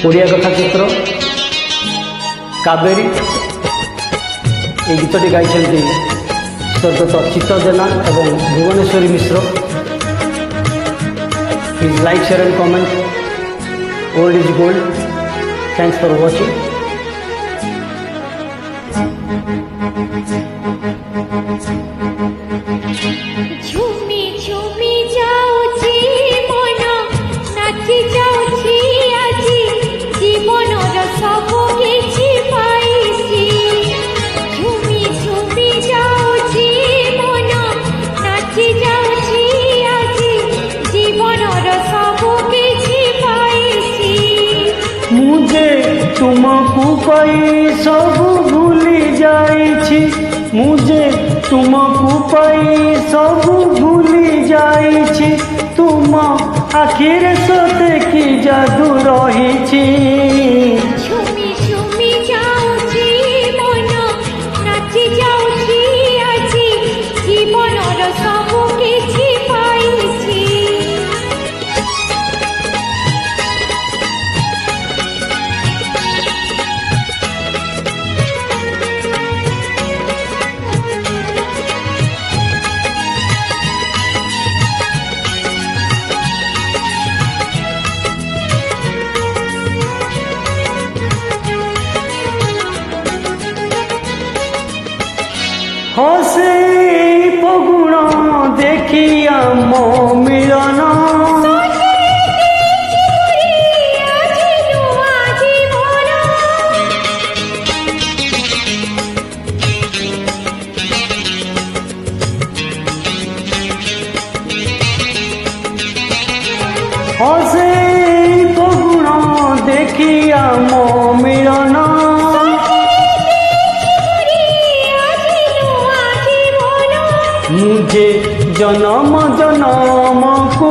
ओडिया कथाचित्र कावेरी ये गीतटी गाई स्वर्गत चित्त जेना एवं Bhubaneswari Mishra. Please like share and comment. Old is gold. Thanks for watching. झूमी झूमी जाऊची मन नाची जाऊची आजी जीवनर सब किछि पाइछि। झूमी झूमी जाऊची मन नाची जाऊची आजी जीवनर सब किछि पाइछि। मुझे तुमको पाई सब भूली जाइछि। मुझे तुमको पाई सब भूली जाइछि। तुम आखिर सते की जादू रहिछि। झूमी झूमी जाऊची मन नाची जाऊची आजी जीवनर सब किछि पाइछि। हसे फगुण देखिया मो मिलन। हसे फगुण देखिया मो मिलन। मुझे जन्म जन्म को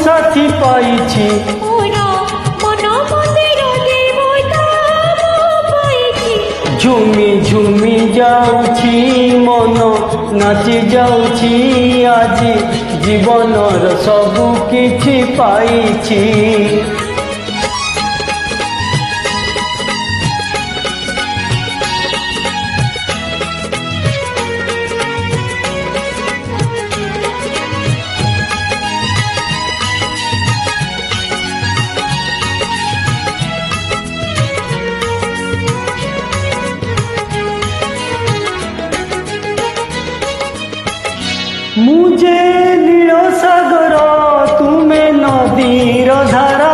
साथी पाइछि। झूमी झूमी जाऊछि मन नाची जाऊछि आजी जीवनर सब किछि पाइछि। मुझे नील सागर तुम्हें नदीर धारा।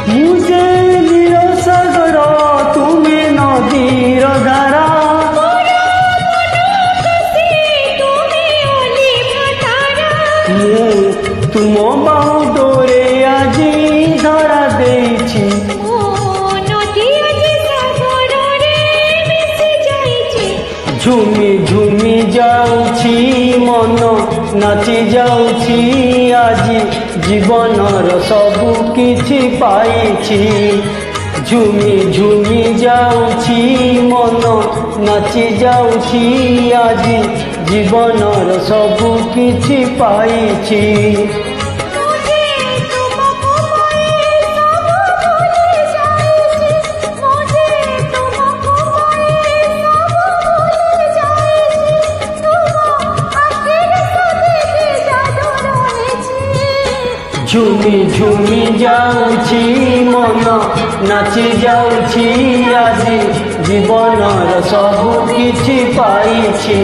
मुझे नील सागर तुम्हें नदीर धारा। तुम बाहुडोरे आजी धरा देछि। झूमी झूमी जाऊछि मन नाची जाऊछि आजी जीवनर सब किछि पाइछि। झूमी झूमी जाऊछि मन नाची जाऊछि आजी जीवनर सब किछि पाइछि। झूमी झूमी जाऊछि मन नाची जाऊछि आजी जीवनर सब किछि पाइछि।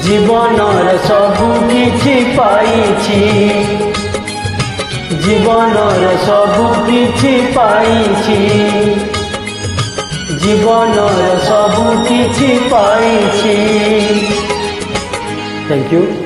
जीवनर सब किछि पाइछि। जीवनर सब किछि पाइछि। जीवनर सब किछि पाइछि। Thank you.